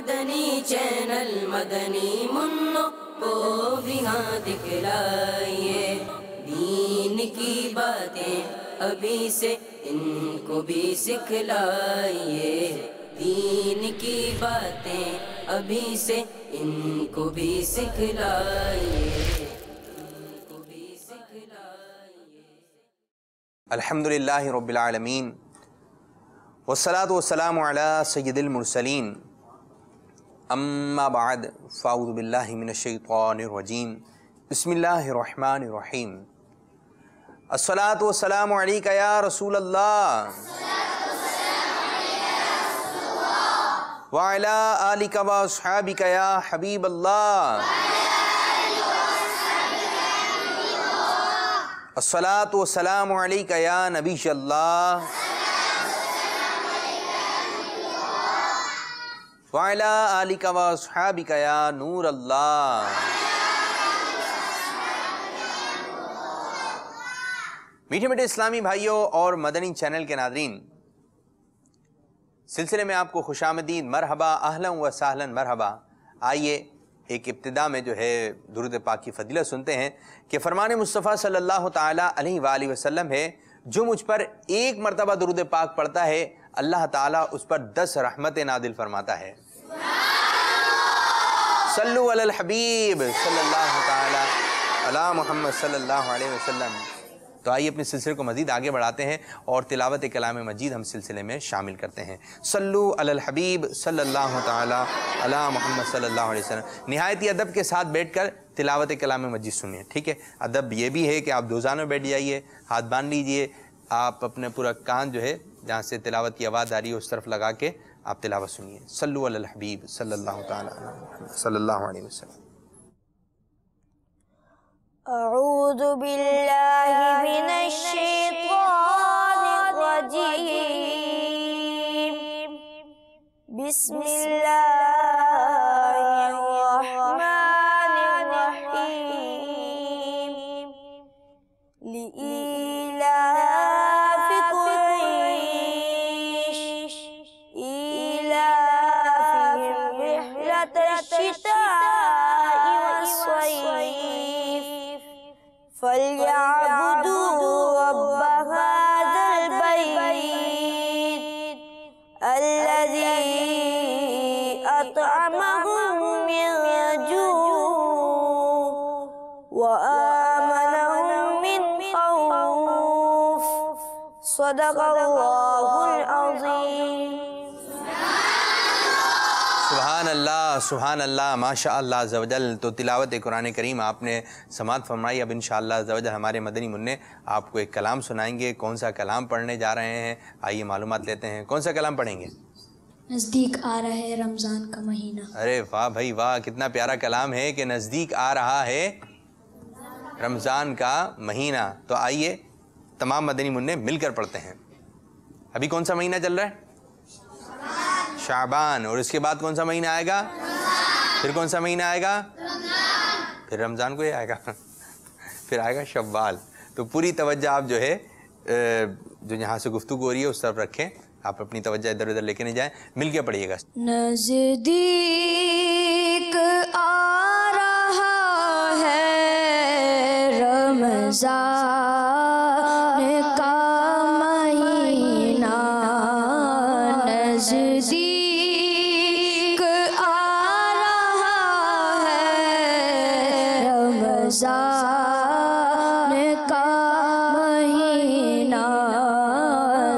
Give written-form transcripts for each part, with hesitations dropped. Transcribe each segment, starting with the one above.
Madani channel Madani Munro को भी हाँ दिखलाइए। दीन की बातें अभी से इनको भी सिखलाइए। दीन की बातें अभी से इनको भी सिखलाइए। अल्हम्दुलिल्लाहि रब्बिल आलमीन वस्सलातु वस्सलामु अला सय्यिदिल मुरसलीन अम्मा बाद फ़अऊज़ु बिल्लाहि मिनश शैतानिर रजीम बिस्मिल्लाहिर रहमानिर रहीम अस्सलातु वस्सलामु अलैका या रसूलल्लाह व अला आलिका व अस्हाबिका या हबीबल्लाह अस्सलातु वस्सलामु अलैका या नबीयल्लाह व अला आलिका व अस्हाबिका या नूरल्लाह। मीठे मीठे इस्लामी भाइयों और मदनी चैनल के नादरीन, सिलसिले में आपको खुशामदीद, मरहबा, अहलन व सहलन मरहबा। आइए एक इब्तिदा में जो है दुरूद पाक की फजीलत सुनते हैं कि फरमान मुस्तफ़ा सल्लल्लाहु ताला अलैहि वालैहि वसल्लम है, जो मुझ पर एक मरतबा दुरूद पाक पढ़ता है अल्लाह ताला उस पर 10 रहमतें नादिल फरमाता है। सल्लु अलल हबीब सल्लल्लाहु ताला अला मुहम्मद सल्लल्लाहु अलैहि वसल्लम। तो आइए अपने सिलसिले को मज़ीद आगे बढ़ाते हैं और तिलावत कलाम मजीद हम सिलसिले में शामिल करते हैं। सल्लु अलल हबीब सल्लल्लाहु ताला अला मुहम्मद सल्लल्लाहु अलैहि वसल्लम। निहायती अदब के साथ बैठकर तिलावत कलाम मजीद सुनिए, ठीक है। अदब ये भी है कि आप दोजान में बैठ जाइए, हाथ बांध लीजिए, आप अपने पूरा कान जो है जहाँ से तिलावत की आवाज़ आ रही है उस तरफ लगा के आप तिलावत सुनिए। सल्लु अलल हबीब सल्लल्लाहु ताला सल्लल्लाहु अलैहि वसल्लम। अऊज़ु बिल्लाहि मिनश शैतानिर रजीम बिस्मिल्लाहिर रहमानिर रहीम लिइलाफि कुरैश इलाफिहिम रिह्लतश शिताइ वस्सैफ फल्यअबुदू रब्ब हाज़ल बैत अल्लज़ी अतअमहुम मिन जूअ व आमनहुम मिन खौफ। सदक़ल्लाहुल अज़ीम। सुभान अल्लाह माशा अल्लाह अज़्ज़ व जल। तो तिलावत कुरान करीम आपने समात फरमाई। अब इंशाअल्लाह अज़्ज़ व जल हमारे मदनी मुन्ने आपको एक कलाम सुनाएंगे। कौन सा कलाम पढ़ने जा रहे हैं, आइए मालूमात लेते हैं। कौन सा कलाम पढ़ेंगे? नज़दीक आ रहा है रमज़ान का महीना। अरे वाह भाई वाह, कितना प्यारा कलाम है कि नज़दीक आ रहा है रमज़ान का महीना। तो आइए तमाम मदनी मुन्ने मिलकर पढ़ते हैं। अभी कौन सा महीना चल रहा है? शाबान। और इसके बाद कौन सा महीना आएगा? फिर कौन सा महीना आएगा? फिर रमज़ान को ही आएगा फिर आएगा शव्वाल। तो पूरी तवज्जो आप जो है जो यहाँ से गुफ्तगू हो रही है उस तरफ रखें, आप अपनी तवज्जो इधर उधर लेके नहीं जाएं। मिल के पढ़िएगा। नज़दीक आ रहा है रमज़ान का महीना, नज़दीक आ रहा है रमज़ान का महीना।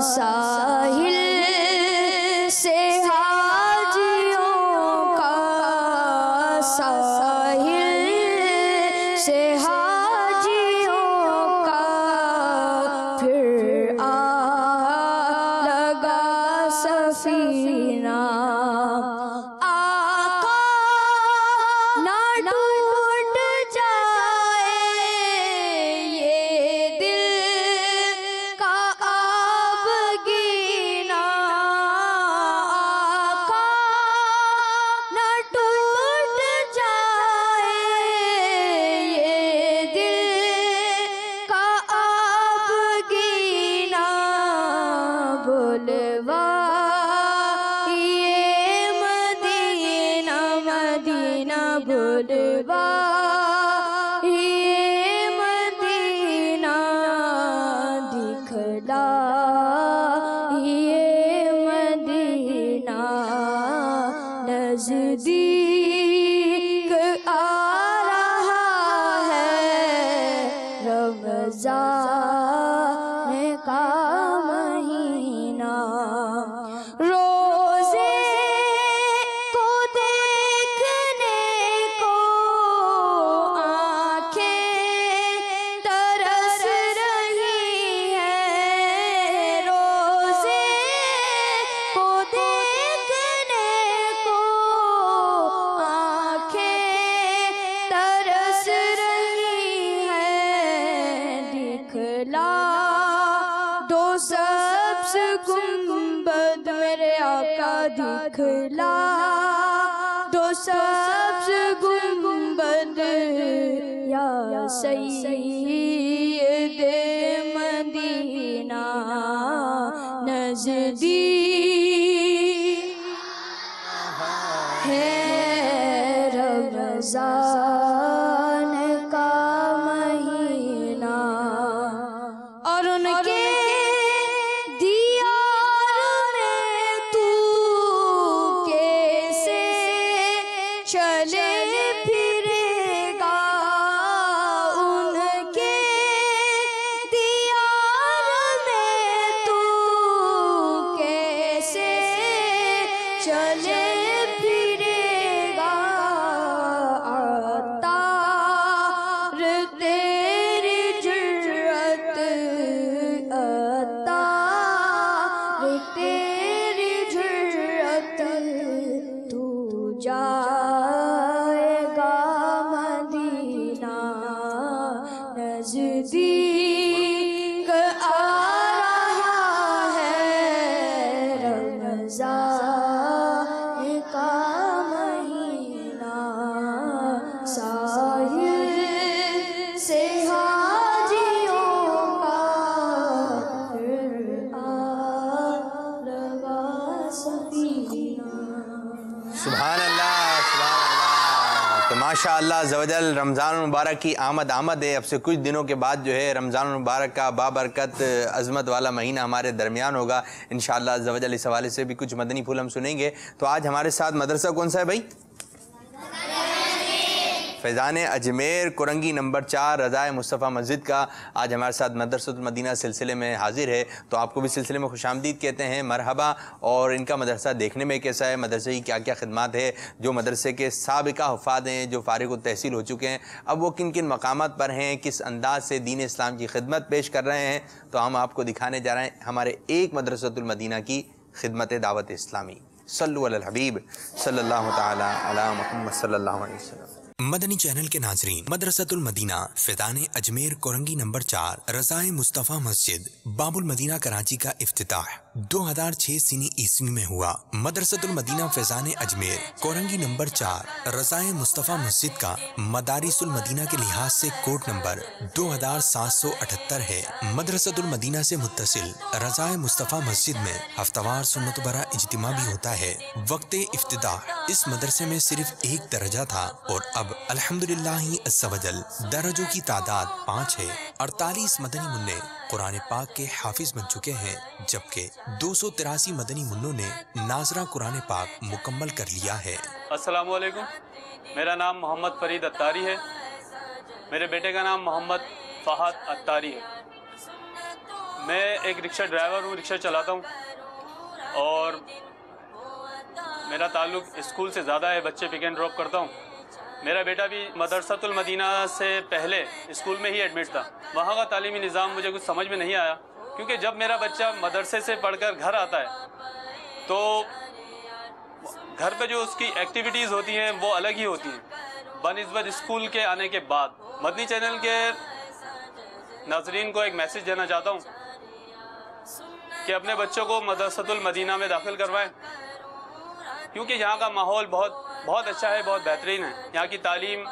साहिल से हाजियों का, साहिल से हाजियों का फिर आ लगा सफीना। आका ना टूट जाए ये दिल का आबगीना। आका ना टूट जाए न भूलवा ये मदीना दिखला ये मदीना नजदीक आ रहा है रमज़ान का महीना रोज़े को देखने को आँखें तरस रही हैं रोज़े को देखने को आँखें तरस रही हैं दिखला दो सब्ज़ गुंबद मेरे आका दिखला दो सब्ज़ गुंबद या सय्यदे मदीना नज़दीक है रमज़ान का महीना और उनके दियार में तू कैसे चले फिरेगा उनके दियार में तू कैसे चले फिरेगा अत्तार तेरी जुर्रत अत्तार तेरी जुर्रत तू जाएगा मदीना नज़दीक आ रहा है रमज़ान का महीना साहिल से हाजियों का फिर आ लगा सफीना। सुभान अल्लाह, सुभान अल्लाह। तो माशाअल्लाह ज़वजल रमज़ान मुबारक की आमद है। अब से कुछ दिनों के बाद जो है रमज़ान मुबारक का बाबरकत अज़मत वाला महीना हमारे दरमियान होगा इंशाअल्लाह ज़वजल। इस हवाले से भी कुछ मदनी फूल हम सुनेंगे। तो आज हमारे साथ मदरसा कौन सा है भाई? फैज़ान अजमेर कुरंगी नंबर 4 रज़ाए मुस्तफ़ा मस्जिद का आज हमारे साथ मदरसतुल मदीना सिलसिले में हाजिर है। तो आपको भी सिलसिले में खुशामदीद कहते हैं, मरहबा। और इनका मदरसा देखने में कैसा है, मदरसे की क्या क्या खिदमात है, जो मदरसे के साबिका हुफ़ाद हैं जो फ़ारिग़ तहसील हो चुके हैं, अब वो किन किन मकामात पर हैं, किस अंदाज से दीन इस्लाम की खिदमत पेश कर रहे हैं, तो हम आपको दिखाने जा रहे हैं हमारे एक मदरसतुल मदीना की खिदमत दावत इस्लामी। सल्लु अलल हबीब सल्लल्लाहु तआला अला मुहम्मद सल्लल्लाहु अलैहि वसल्लम। मदनी चैनल के नाजरीन, मदरसतुल मदीना फैज़ान अजमेर कोरंगी नंबर 4 रज़ाए मुस्तफ़ा मस्जिद बाबुल मदीना कराची का इफ्तिताह 2006 सीनी ईस्वी में हुआ। मदरसतुल मदीना फैज़ान अजमेर कोरंगी नंबर 4 रज़ाए मुस्तफ़ा मस्जिद का मदारिसुल मदीना के लिहाज से कोड नंबर 2778 है। मदरसतुल मदीना से मुत्तसिल रज़ाए मुस्तफ़ा मस्जिद में हफ्तावार सुन्नत बरा इज्तिमा भी होता है। वक्त इफ्तिताह इस मदरसे में सिर्फ एक दर्जा था और अब अल्हम्दुलिल्लाह अज़्ज़ा वजल दर्जों की तादाद 5 है। 48 मदनी मुन्ने कुरान पाक के हाफिज बन चुके हैं, जबकि 283 मदनी मुन्नों ने नाजरा कुरान पाक मुकम्मल कर लिया है। अस्सलामु अलैकुम, मेरा नाम मोहम्मद फरीद अत्तारी है। मेरे बेटे का नाम मोहम्मद फ़हद अत्तारी है। मैं एक रिक्शा ड्राइवर हूँ, रिक्शा चलाता हूँ और मेरा ताल्लुक़ स्कूल से ज़्यादा है, बच्चे पिक एंड ड्रॉप करता हूँ। मेरा बेटा भी मदरसतुल मदीना से पहले स्कूल में ही एडमिट था। वहाँ का तालीमी निज़ाम मुझे कुछ समझ में नहीं आया, क्योंकि जब मेरा बच्चा मदरसे से पढ़कर घर आता है तो घर पे जो उसकी एक्टिविटीज़ होती हैं वो अलग ही होती हैं बनिस्बत स्कूल के आने के बाद। मदनी चैनल के नाज़रीन को एक मैसेज देना चाहता हूँ कि अपने बच्चों को मदरसतुल मदीना में दाखिल करवाएं, क्योंकि यहाँ का माहौल बहुत अच्छा है, बहुत बेहतरीन है। यहाँ की तालीम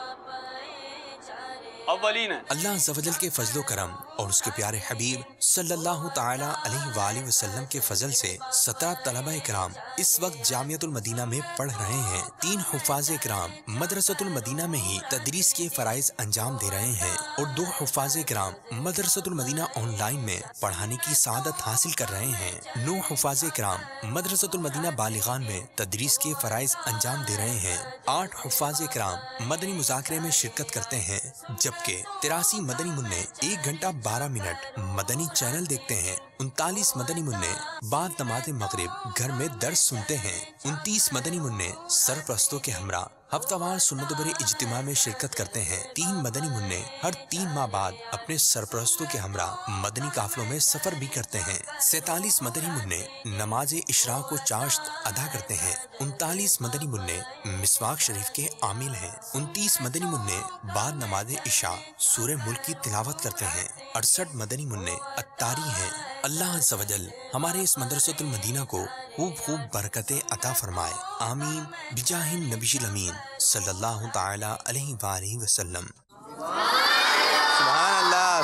अव्वलीन है। अल्लाह अज़्ज़ा वजल के फजलो करम और उसके प्यारे हबीब सल्लल्लाहु ताला अलैहि वसल्लम के फजल से 17 तलबा इकराम इस वक्त जामियतुल मदीना में पढ़ रहे हैं। 3 हुफ़ाज़ इकराम मदरसतुल मदीना में ही तदरीस के फ़राइज़ अंजाम दे रहे हैं और 2 हुफ़ाज़ इकराम मदरसतुल मदीना ऑनलाइन में पढ़ाने की सादत हासिल कर रहे हैं। 9 हुफ़ाज़ इकराम मदरसतुल मदीना बालिगान में तदरीस के फ़राइज़ अंजाम दे रहे हैं। 8 हुफ़ाज़ इकराम मदनी मुज़ाकरे में शिरकत करते हैं, जबकि 83 मदनी मुन्ने 1 घंटा 12 मिनट मदनी चैनल देखते हैं। 39 मदनी मुन्ने बाद नमाज़ मगरिब घर में दर्स सुनते हैं। 29 मदनी मुन्ने सरप्रस्तों के हमरा हफ्तावार सुन्नत भरे इज्तिमा में शिरकत करते हैं। 3 मदनी मुन्ने हर 3 माह बाद अपने सरप्रस्तों के हमरा मदनी काफिलों में सफर भी करते हैं। 47 मदनी मुन्ने नमाज इशरा को चाश्त अदा करते हैं। 39 मदनी मुन्ने मिसवाक शरीफ के आमिल हैं। 29 मदनी मुन्ने बाद नमाज इशा सूरह मुल्क की तिलावत करते हैं। 68 मदनी मुन्ने अत्तारी हैं। अल्लाह अज़्ज़ व जल हमारे इस मदरसतुल मदीना को खूब बरकतें अता फरमाए। आमीन बिजाहिन नबील अमीन सल्लल्लाहु ताला अलैहि वसल्लम।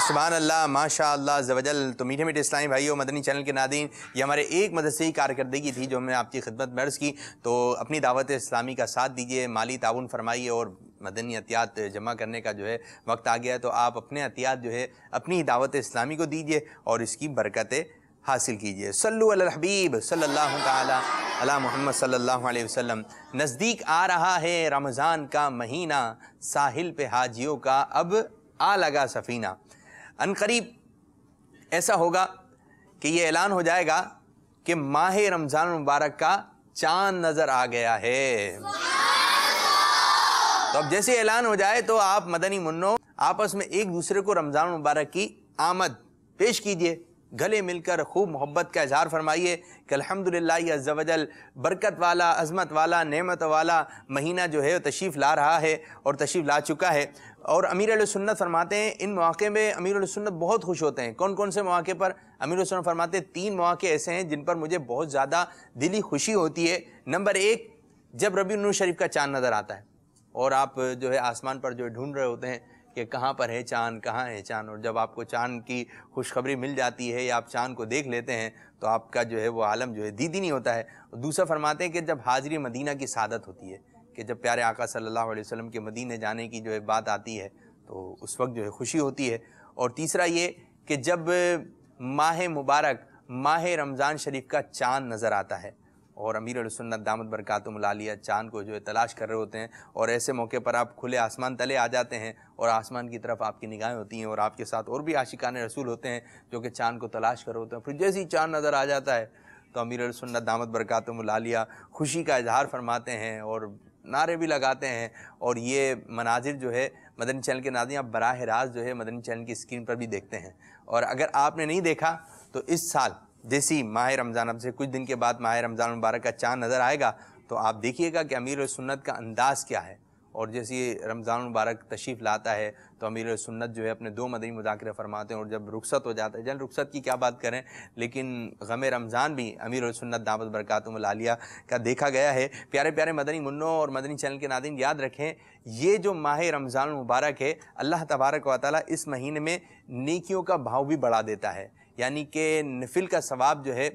सुभान अल्लाह माशा अल्लाह अज़्ज़ व जल। तो मीठे मीठे इस्लामी भाइयों, मदनी चैनल के नादीन, ये हमारे एक मदरसे की कारकर्दगी थी जो हमने आपकी खिदमत में अर्ज़ की। तो अपनी दावत इस्लामी का साथ दीजिए, माली ताउन फरमाइए और मदनी अतियात जमा करने का जो है वक्त आ गया है। तो आप अपने अतियात जो है अपनी दावत इस्लामी को दीजिए और इसकी बरकतें हासिल कीजिए। सल्लु अल हबीब सल्लल्लाहु ताला अला मोहम्मद सल्लल्लाहु अलैहि वसल्लम। नज़दीक आ रहा है रमज़ान का महीना, साहिल पे हाजियों का अब आ लगा सफ़ीना। अनकरीब ऐसा होगा कि ये ऐलान हो जाएगा कि माह रमज़ान मुबारक का चाँद नज़र आ गया है। तो अब जैसे ऐलान हो जाए तो आप मदनी मुन्नो आपस में एक दूसरे को रमज़ान मुबारक की आमद पेश कीजिए, गले मिलकर खूब मोहब्बत का इजहार फरमाइए कि अल्हम्दुलिल्लाह अज़्ज़ व जल बरकत वाला, अज़मत वाला, नेमत वाला महीना जो है तशरीफ़ ला रहा है और तशरीफ़ ला चुका है। और अमीर अहले सुन्नत फरमाते हैं इन मौके में अमीर अहले सुन्नत बहुत खुश होते हैं। कौन कौन से मौके पर? अमीर अहले सुन्नत फरमाते हैं 3 मौके ऐसे हैं जिन पर मुझे बहुत ज़्यादा दिली खुशी होती है। नंबर 1, जब रबीउल नूर शरीफ का चाँद नज़र आता है और आप जो है आसमान पर जो ढूंढ रहे होते हैं कि कहाँ पर है चाँद, कहाँ है चाँद, और जब आपको चाँद की खुशखबरी मिल जाती है या आप चाँद को देख लेते हैं तो आपका जो है वो आलम जो है दीदी नहीं होता है। दूसरा फरमाते हैं कि जब हाज़िरी मदीना की सादत होती है, कि जब प्यारे आका सल्लल्लाहु अलैहि वसल्लम के मदीने जाने की जो है बात आती है तो उस वक्त जो है खुशी होती है। और तीसरा ये कि जब माह मुबारक माह रमज़ान शरीफ का चाँद नज़र आता है और अमीर अहले सुन्नत दामत बरकातुहुल आलिया चाँद को जो है तलाश कर रहे होते हैं और ऐसे मौके पर आप खुले आसमान तले आ जाते हैं और आसमान की तरफ आपकी निगाहें होती हैं और आपके साथ और भी आशिकाने रसूल होते हैं जो कि चाँद को तलाश कर रहे होते हैं। फिर जैसे ही चाँद नज़र आ जाता है तो अमीर अहले सुन्नत दामत बरकातुहुल आलिया खुशी का इजहार फरमाते हैं और नारे भी लगाते हैं। और ये मनाजिर जो है मदनी चैनल के नाज़रीन आप बराह रास्त जो है मदनी चैनल की स्क्रीन पर भी देखते हैं। और अगर आपने नहीं देखा तो इस साल जैसी माह रमज़ान, अब से कुछ दिन के बाद माह रमज़ान मुबारक का चाँद नज़र आएगा तो आप देखिएगा कि अमीर सुन्नत का अंदाज़ क्या है। और जैसे रमज़ान मुबारक तशरीफ़ लाता है तो अमीर सुन्नत जो है अपने 2 मदनी मुज़ाकरे फरमाते हैं और जब रुखसत हो जाता है, जन रुखसत की क्या बात करें, लेकिन ग़म रमज़ान भी अमीर सुन्नत दामत बरकातुहुल आलिया का देखा गया है। प्यारे प्यारे मदनी मुन्नों और मदनी चैनल के नाज़रीन याद रखें, ये जो माह रमज़ान मुबारक है अल्लाह तबारक व तआला इस महीने में नेकियों का भाव भी बढ़ा देता है, यानी कि नफिल का सवाब जो है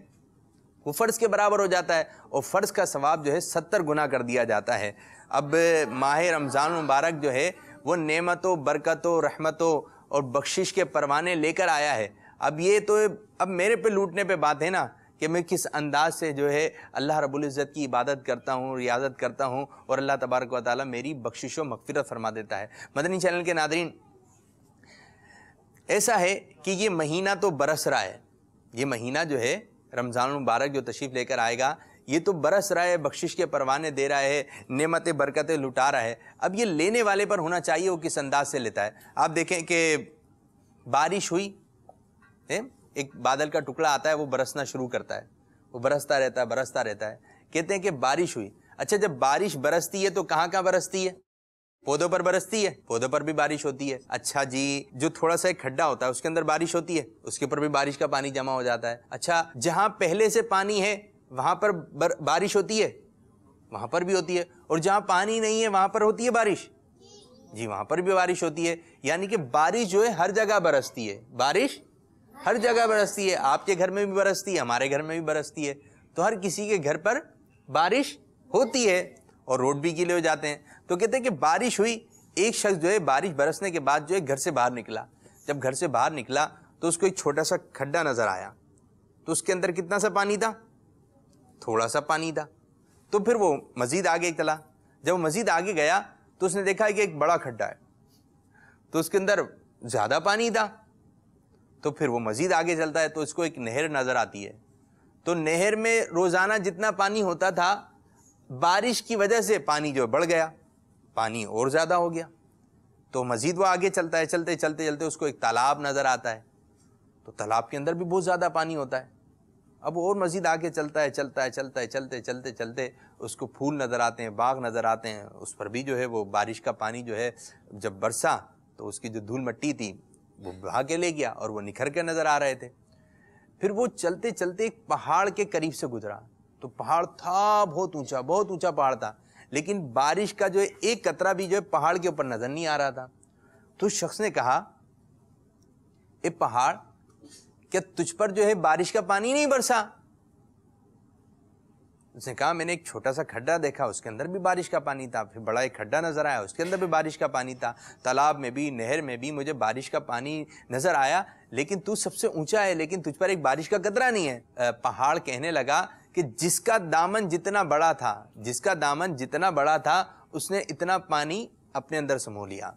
वो फ़र्ज़ के बराबर हो जाता है और फ़र्ज़ का सवाब जो है 70 गुना कर दिया जाता है। अब माह रमज़ान मुबारक जो है वो नेमतों, बरकतों, रहमतों और बख्शिश के परवाने लेकर आया है। अब ये तो अब मेरे पे लूटने पे बात है ना कि मैं किस अंदाज से जो है अल्लाह रब्बुल इज़्ज़त की इबादत करता हूँ, रियाज़त करता हूँ और अल्लाह तबारक व तआला मेरी बख्शिश व मग़फ़िरत फरमा देता है। मदनी चैनल के नाज़रीन, ऐसा है कि ये महीना तो बरस रहा है, ये महीना जो है रमज़ान मुबारक जो तशरीफ़ लेकर आएगा ये तो बरस रहा है, बख्शिश के परवाने दे रहा है, नेमतें बरकतें लुटा रहा है। अब ये लेने वाले पर होना चाहिए वो किस अंदाज से लेता है। आप देखें कि बारिश हुई है, एक बादल का टुकड़ा आता है वो बरसना शुरू करता है, वो बरसता रहता है, बरसता रहता है। कहते हैं कि बारिश हुई। अच्छा, जब बारिश बरसती है तो कहाँ कहाँ बरसती है? पौधों पर बरसती है, पौधों पर भी बारिश होती है। अच्छा जी, जो थोड़ा सा एक खड्डा होता है उसके अंदर बारिश होती है, उसके ऊपर भी बारिश का पानी जमा हो जाता है। अच्छा, जहाँ पहले से पानी है वहाँ पर बारिश होती है, वहाँ पर भी होती है, और जहाँ पानी नहीं है वहाँ पर होती है बारिश। जी वहाँ पर भी बारिश होती है। यानी कि बारिश जो है हर जगह बरसती है, बारिश हर जगह बरसती है। आपके घर में भी बरसती है, हमारे घर में भी बरसती है, तो हर किसी के घर पर बारिश होती है और रोड भी गीले हो जाते हैं। तो कहते हैं कि बारिश हुई, एक शख्स जो है बारिश बरसने के बाद जो है घर से बाहर निकला। जब घर से बाहर निकला तो उसको एक छोटा सा खड्डा नजर आया, तो उसके अंदर कितना सा पानी था? थोड़ा सा पानी था। तो फिर वो मजीद आगे चला। जब वो मजीद आगे गया तो उसने देखा कि एक बड़ा खड्डा है, तो उसके अंदर ज्यादा पानी था। तो फिर वो मजीद आगे चलता है तो उसको एक नहर नजर आती है। तो नहर में रोजाना जितना पानी होता था, बारिश की वजह से पानी जो बढ़ गया, पानी और ज्यादा हो गया। तो मजीद वो आगे चलता है, चलते चलते चलते उसको एक तालाब नजर आता है। तो तालाब के अंदर भी बहुत ज्यादा पानी होता है। अब और मजीद आगे चलता है, चलते चलते चलते उसको फूल नज़र आते हैं, बाग नज़र आते हैं। उस पर भी जो है वो बारिश का पानी जो है जब बरसा तो उसकी जो धूल मिट्टी थी वो बहा के ले गया और वो निखर के नज़र आ रहे थे। फिर वो चलते चलते एक पहाड़ के करीब से गुजरा। तो पहाड़ था बहुत ऊंचा पहाड़ था, लेकिन बारिश का जो है एक कतरा भी जो है पहाड़ के ऊपर नज़र नहीं आ रहा था। तो उस शख्स ने कहा, ए पहाड़, क्या तुझ पर जो है बारिश का पानी नहीं बरसा? उसने कहा, मैंने एक छोटा सा खड्डा देखा, उसके अंदर भी बारिश का पानी था। फिर बड़ा एक खड्डा नजर आया, उसके अंदर भी बारिश का पानी था। तालाब में भी, नहर में भी मुझे बारिश का पानी नजर आया, लेकिन तू सबसे ऊंचा है, लेकिन तुझ पर एक बारिश का कतरा नहीं है। पहाड़ कहने लगा कि जिसका दामन जितना बड़ा था उसने इतना पानी अपने अंदर समो लिया।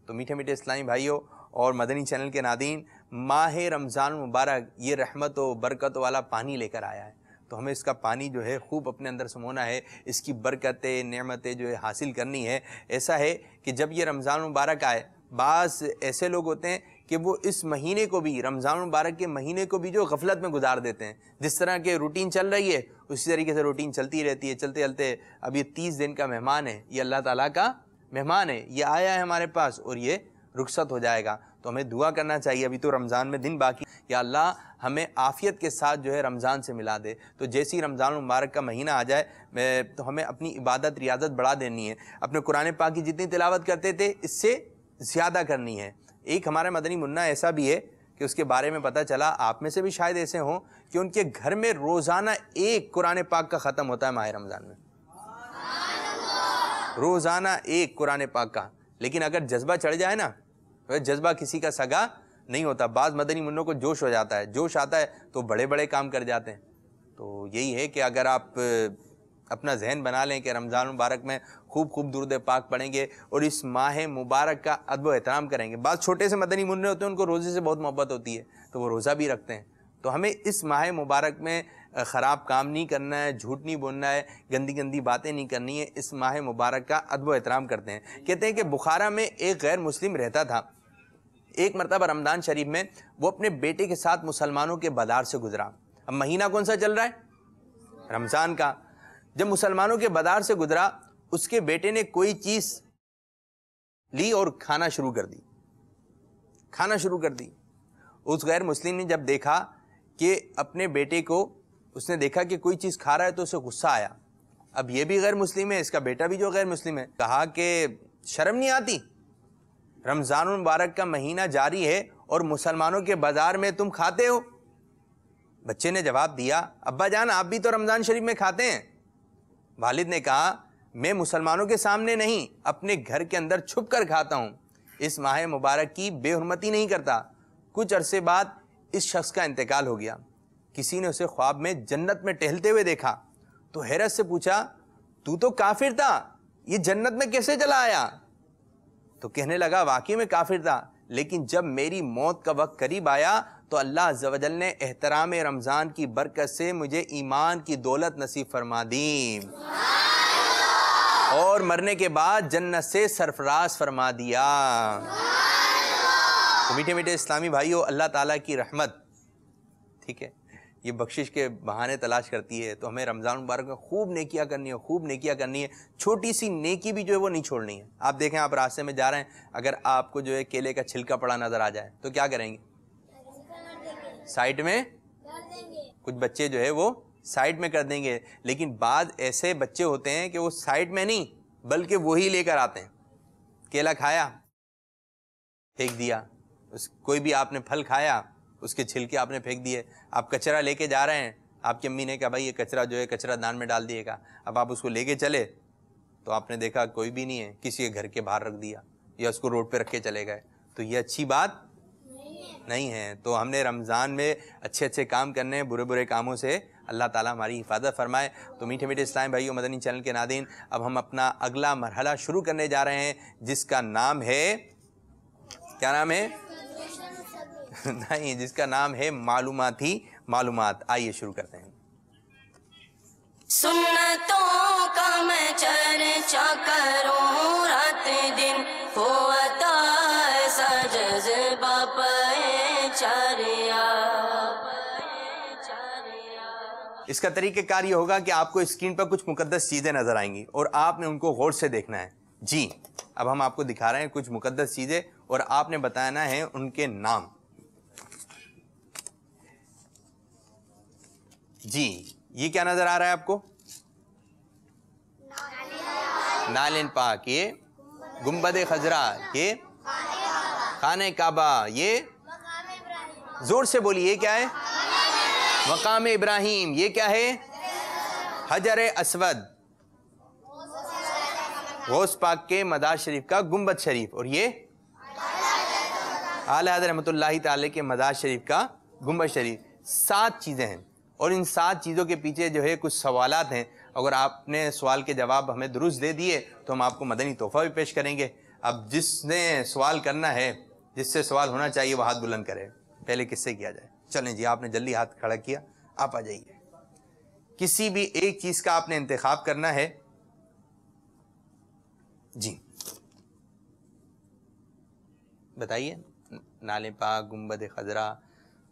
तो मीठे मीठे इस्लामी भाइयों और मदनी चैनल के नादीन, माह रमज़ान मुबारक ये रहमत व बरकत वाला पानी लेकर आया है। तो हमें इसका पानी जो है खूब अपने अंदर समोना है, इसकी बरकतें नेमतें जो है हासिल करनी है। ऐसा है कि जब ये रमज़ान मुबारक आए, बाज़ ऐसे लोग होते हैं कि वो इस महीने को भी, रमज़ान मुबारक के महीने को भी जो गफलत में गुजार देते हैं। जिस तरह के रूटीन चल रही है उसी तरीके से रूटीन चलती रहती है, चलते चलते अब ये 30 दिन का मेहमान है, ये अल्लाह ताला का मेहमान है, ये आया है हमारे पास और ये रुखसत हो जाएगा। तो हमें दुआ करना चाहिए, अभी तो रमज़ान में दिन बाकी, या अल्लाह हमें आफ़ियत के साथ जो है रमज़ान से मिला दे। तो जैसे ही रमज़ान मुबारक का महीना आ जाए तो हमें अपनी इबादत रियाजत बढ़ा देनी है। अपने कुरान पाक की जितनी तिलावत करते थे इससे ज़्यादा करनी है। एक हमारा मदनी मुन्ना ऐसा भी है कि उसके बारे में पता चला, आप में से भी शायद ऐसे हों कि उनके घर में रोज़ाना एक कुरान पाक का ख़त्म होता है माह रमज़ान में, रोज़ाना एक कुरान पाक का। लेकिन अगर जज्बा चढ़ जाए ना, तो जज्बा किसी का सगा नहीं होता। बाज़ मदनी मुन्नों को जोश हो जाता है, जोश आता है तो बड़े बड़े काम कर जाते हैं। तो यही है कि अगर आप अपना जहन बना लें कि रमज़ान मुबारक में खूब दुरूद पाक पढ़ेंगे और इस माह मुबारक का अदब एहतराम करेंगे। बाज़ छोटे से मदनी मुन्ने होते हैं, उनको रोज़े से बहुत मोहब्बत होती है तो वो रोज़ा भी रखते हैं। तो हमें इस माह मुबारक में ख़राब काम नहीं करना है, झूठ नहीं बोलना है, गंदी बातें नहीं करनी है। इस माह मुबारक का अदब एहतराम करते हैं। कहते हैं कि बुखारा में एक गैर मुस्लिम रहता था। एक मरतबा रमज़ान शरीफ में वो अपने बेटे के साथ मुसलमानों के बाज़ार से गुजरा। अब महीना कौन सा चल रहा है? रमज़ान का। जब मुसलमानों के बाज़ार से गुजरा, उसके बेटे ने कोई चीज़ ली और खाना शुरू कर दी। उस गैर मुस्लिम ने जब देखा कि अपने बेटे को, उसने देखा कि कोई चीज़ खा रहा है तो उसे गुस्सा आया। अब ये भी गैर मुस्लिम है, इसका बेटा भी जो गैर मुस्लिम है। कहा कि शर्म नहीं आती, रमज़ान मुबारक का महीना जारी है और मुसलमानों के बाज़ार में तुम खाते हो? बच्चे ने जवाब दिया, अब्बा जान आप भी तो रमज़ान शरीफ में खाते हैं। वालिद ने कहा, मैं मुसलमानों के सामने नहीं, अपने घर के अंदर छुप कर खाता हूँ, इस माह मुबारक की बेहुरमती नहीं करता। कुछ अरसे बाद इस शख्स का इंतकाल हो गया। किसी ने उसे ख्वाब में जन्नत में टहलते हुए देखा तो हैरत से पूछा, तू तो काफिर था, ये जन्नत में कैसे चला आया? तो कहने लगा, वाकई में काफिर था, लेकिन जब मेरी मौत का वक्त करीब आया तो अल्लाह अज़्ज़ व जल ने एहतराम रमज़ान की बरकत से मुझे ईमान की दौलत नसीब फरमा दी और मरने के बाद जन्नत से सरफराज फरमा दिया। तो मीठे मीठे इस्लामी भाइयों, अल्लाह ताला की रहमत, ठीक है, ये बख्शिश के बहाने तलाश करती है। तो हमें रमज़ान मुबारक में खूब नेकियां करनी है, छोटी सी नेकी भी जो है वो नहीं छोड़नी है। आप देखें, आप रास्ते में जा रहे हैं, अगर आपको जो है केले का छिलका पड़ा नज़र आ जाए तो क्या करेंगे? साइड में, कुछ बच्चे जो है वो साइड में कर देंगे, लेकिन बाद ऐसे बच्चे होते हैं कि वो साइड में नहीं बल्कि वही लेकर आते हैं। केला खाया, फेंक दिया। कोई भी आपने फल खाया, उसके छिलके आपने फेंक दिए। आप कचरा लेके जा रहे हैं, आपकी अम्मी ने कहा भाई ये कचरा जो है कचरा दान में डाल दिएगा। अब आप उसको लेके चले तो आपने देखा कोई भी नहीं है, किसी के घर के बाहर रख दिया या उसको रोड पे रख के चले गए, तो ये अच्छी बात नहीं है। तो हमने रमज़ान में अच्छे अच्छे काम करने हैं, बुरे बुरे कामों से अल्लाह ताला हमारी हिफाजत फरमाए। तो मीठे मीठे इस्लाम भाइयों, मदनी चैनल के नादीन, अब हम अपना अगला मरहला शुरू करने जा रहे हैं जिसका नाम है, क्या नाम है? नहीं, जिसका नाम है मालूमाती मालूमात। आइए शुरू करते हैं। सुन्नतों का मैं चर्चा करूं रात दिन, होता ऐसा जज्बा पहचारिया। इसका तरीक़ेकार ये होगा कि आपको स्क्रीन पर कुछ मुकद्दस चीज़ें नज़र आएंगी और आपने उनको गौर से देखना है। जी, अब हम आपको दिखा रहे हैं कुछ मुकद्दस चीज़ें और आपने बताना है उनके नाम। जी, ये क्या नज़र आ रहा है आपको? नालिन पाक, ये गुंबद खजरा, ये खाने काबा, ये जोर से बोलिए, क्या है? मकाम इब्राहिम, ये क्या है? हजर अस्वद, गौस पाक के मदार शरीफ का गुंबद शरीफ, और ये आला हज़रत रहमतुल्लाहि ताला के मदार शरीफ का गुंबद शरीफ। 7 चीज़ें हैं और इन 7 चीज़ों के पीछे जो है कुछ सवालात हैं। अगर आपने सवाल के जवाब हमें दुरुस्त दे दिए तो हम आपको मदनी तोहफ़ा भी पेश करेंगे। अब जिसने सवाल करना है, जिससे सवाल होना चाहिए, वो हाथ बुलंद करे। पहले किससे किया जाए? चलें जी, आपने जल्दी हाथ खड़ा किया, आप आ जाइए। किसी भी एक चीज़ का आपने इंतखाब करना है। जी बताइए। नाले पाक, गुंबद खजरा,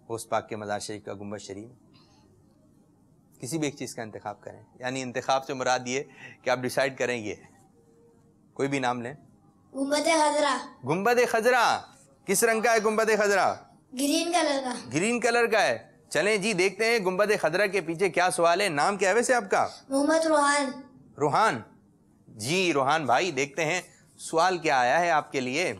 गौस पाक के मज़ार शरीफ का गुंबद शरीफ, किसी भी एक चीज़ का इंतखाब करें। यानी इंतखाब से मुराद ये कि आप डिसाइड करें, ये कोई भी नाम लें। गुंबद खजरा। गुंबद खजरा किस रंग का है? गुंबद खजरा ग्रीन कलर का। ग्रीन कलर का है। चलें जी, देखते हैं गुंबद खजरा के पीछे क्या सवाल है। नाम क्या है वैसे आपका? मोहम्मद रोहान। रोहान जी, रोहान भाई, देखते हैं सवाल क्या आया है आपके लिए।